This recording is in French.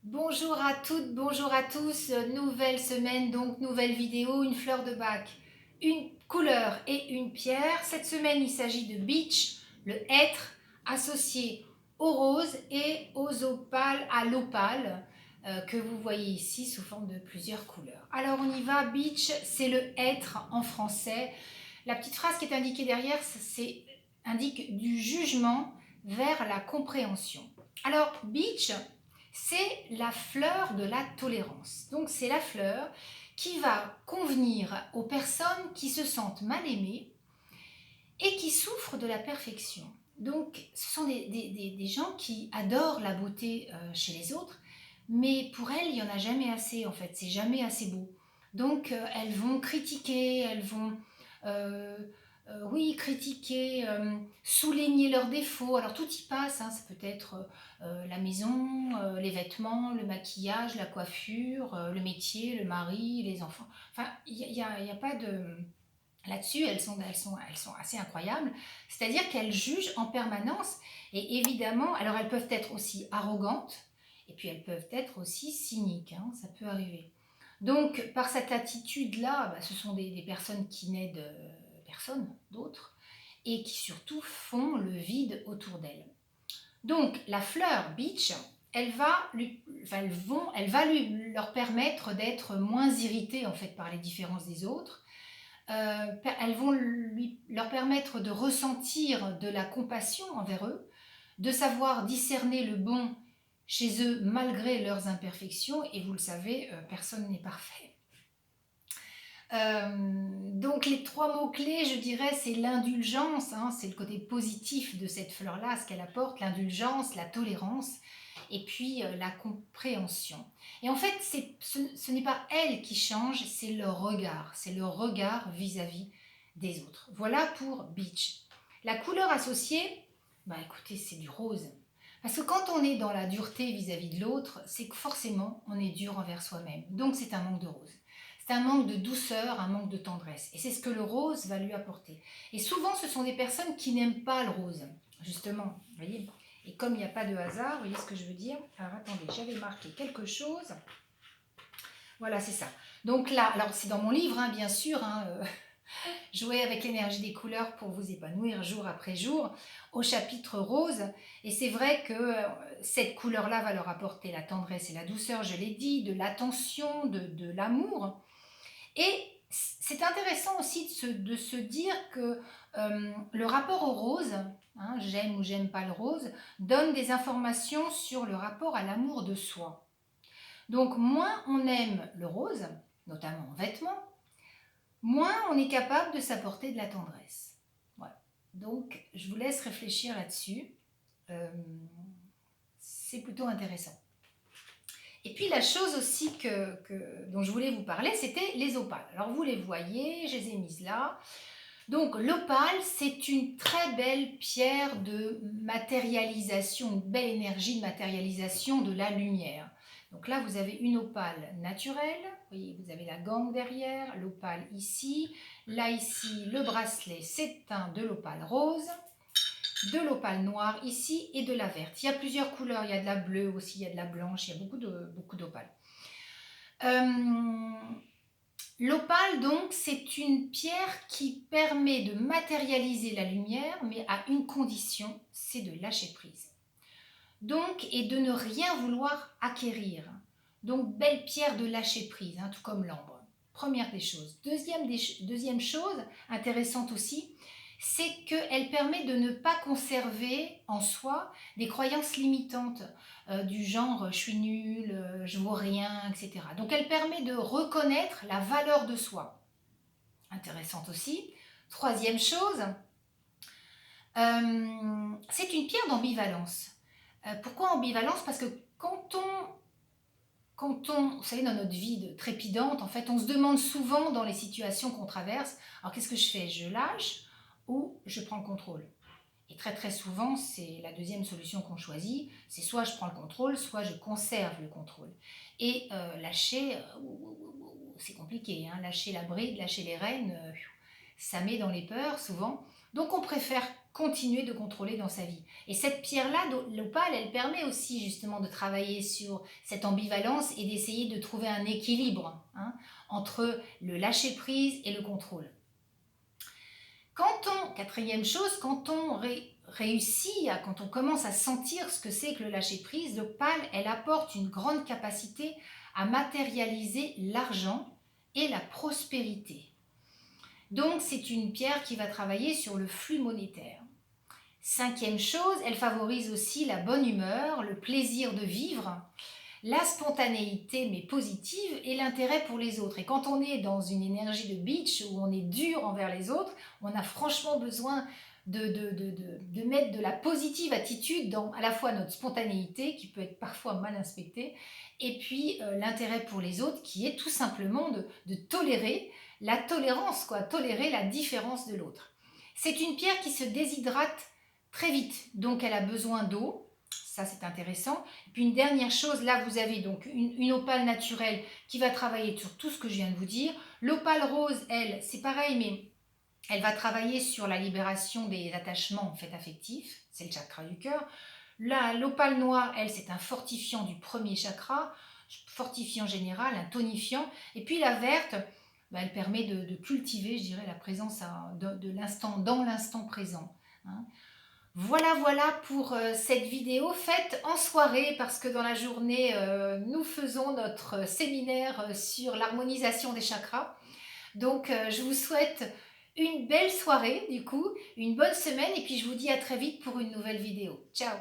Bonjour à toutes, bonjour à tous, nouvelle semaine, donc nouvelle vidéo, une fleur de bac, une couleur et une pierre. Cette semaine, il s'agit de beach, le hêtre associé au rose et aux opales, à l'opale que vous voyez ici sous forme de plusieurs couleurs. Alors on y va, beach, c'est le hêtre en français. La petite phrase qui est indiquée derrière, c'est indique du jugement vers la compréhension. Alors beach, c'est la fleur de la tolérance. Donc c'est la fleur qui va convenir aux personnes qui se sentent mal aimées et qui souffrent de la perfection. Donc ce sont des gens qui adorent la beauté chez les autres, mais pour elles, il n'y en a jamais assez en fait, c'est jamais assez beau. Donc elles vont critiquer, elles vont euh, oui, critiquer, souligner leurs défauts. Alors tout y passe, hein, ça peut être la maison, les vêtements, le maquillage, la coiffure, le métier, le mari, les enfants. Enfin, il y a pas de... Là-dessus, elles sont assez incroyables. C'est-à-dire qu'elles jugent en permanence. Et évidemment, alors elles peuvent être aussi arrogantes, et puis elles peuvent être aussi cyniques, hein, ça peut arriver. Donc, par cette attitude-là, ce sont des personnes qui n'aident personne d'autre et qui surtout font le vide autour d'elles. Donc, la fleur beach, elle va leur permettre d'être moins irritées en fait par les différences des autres. Elles vont leur permettre de ressentir de la compassion envers eux, de savoir discerner le bon chez eux malgré leurs imperfections. Et vous le savez, personne n'est parfait. Donc les trois mots-clés, je dirais, c'est l'indulgence, hein, c'est le côté positif de cette fleur-là, ce qu'elle apporte, l'indulgence, la tolérance, et puis la compréhension. Et en fait, ce n'est pas elle qui change, c'est le regard vis-à-vis des autres. Voilà pour Beach. La couleur associée, écoutez, c'est du rose. Parce que quand on est dans la dureté vis-à-vis de l'autre, c'est que forcément, on est dur envers soi-même. Donc c'est un manque de rose. C'est un manque de douceur, un manque de tendresse. Et c'est ce que le rose va lui apporter. Et souvent, ce sont des personnes qui n'aiment pas le rose, justement. Vous voyez. Et comme il n'y a pas de hasard, vous voyez ce que je veux dire. Alors attendez, j'avais marqué quelque chose. Voilà, c'est ça. Donc là, alors c'est dans mon livre, hein, bien sûr, hein, Jouer avec l'énergie des couleurs pour vous épanouir jour après jour, au chapitre rose. Et c'est vrai que cette couleur-là va leur apporter la tendresse et la douceur, je l'ai dit, de l'attention, de l'amour. Et c'est intéressant aussi de se dire que le rapport au rose, hein, j'aime ou j'aime pas le rose, donne des informations sur le rapport à l'amour de soi. Donc moins on aime le rose, notamment en vêtements, moins on est capable de s'apporter de la tendresse. Voilà. Donc je vous laisse réfléchir là-dessus. Euh, c'est plutôt intéressant. Et puis la chose aussi dont je voulais vous parler, c'était les opales. Alors vous les voyez, je les ai mises là. Donc l'opale, c'est une très belle pierre de matérialisation, une belle énergie de matérialisation de la lumière. Donc là, vous avez une opale naturelle. Vous voyez, vous avez la gangue derrière, l'opale ici. Là, ici, le bracelet, c'est de l'opale rose, de l'opale noire ici et de la verte. Il y a plusieurs couleurs, il y a de la bleue aussi, il y a de la blanche, il y a beaucoup d'opales. L'opale, donc, c'est une pierre qui permet de matérialiser la lumière, mais à une condition, c'est de lâcher prise. Donc, et de ne rien vouloir acquérir. Donc, belle pierre de lâcher prise, hein, tout comme l'ambre. Première des choses. Deuxième chose intéressante aussi, c'est qu'elle permet de ne pas conserver en soi des croyances limitantes du genre je suis nulle, je vaux rien, etc. Donc elle permet de reconnaître la valeur de soi. Intéressante aussi. Troisième chose, c'est une pierre d'ambivalence. Pourquoi ambivalence? Parce que vous savez, dans notre vie trépidante, en fait, on se demande souvent dans les situations qu'on traverse, alors qu'est-ce que je fais? Je lâche ou je prends le contrôle? Et très très souvent, c'est la deuxième solution qu'on choisit, c'est soit je prends le contrôle, soit je conserve le contrôle. Et lâcher, c'est compliqué, hein, lâcher la bride, lâcher les rênes, ça met dans les peurs souvent. Donc on préfère continuer de contrôler dans sa vie. Et cette pierre-là, l'opale, elle permet aussi justement de travailler sur cette ambivalence et d'essayer de trouver un équilibre, hein, entre le lâcher-prise et le contrôle. Quatrième chose, quand on réussit, quand on commence à sentir ce que c'est que le lâcher-prise, l'opale, elle apporte une grande capacité à matérialiser l'argent et la prospérité. Donc, c'est une pierre qui va travailler sur le flux monétaire. Cinquième chose, elle favorise aussi la bonne humeur, le plaisir de vivre, la spontanéité mais positive et l'intérêt pour les autres. Et quand on est dans une énergie de bitch où on est dur envers les autres, on a franchement besoin de mettre de la positive attitude dans à la fois notre spontanéité qui peut être parfois mal inspectée et puis l'intérêt pour les autres qui est tout simplement de tolérer la tolérance, quoi, tolérer la différence de l'autre. C'est une pierre qui se déshydrate très vite, donc elle a besoin d'eau. Ça, c'est intéressant. Et puis une dernière chose, là, vous avez donc une opale naturelle qui va travailler sur tout ce que je viens de vous dire. L'opale rose, elle, c'est pareil, mais elle va travailler sur la libération des attachements en fait, affectifs. C'est le chakra du cœur. Là, l'opale noire, elle, c'est un fortifiant du premier chakra, fortifiant général, un tonifiant. Et puis la verte, elle permet de cultiver, je dirais, la présence de l'instant, dans l'instant présent. Hein. Voilà pour cette vidéo faite en soirée parce que dans la journée, nous faisons notre séminaire sur l'harmonisation des chakras. Donc, je vous souhaite une belle soirée, du coup, une bonne semaine et puis je vous dis à très vite pour une nouvelle vidéo. Ciao!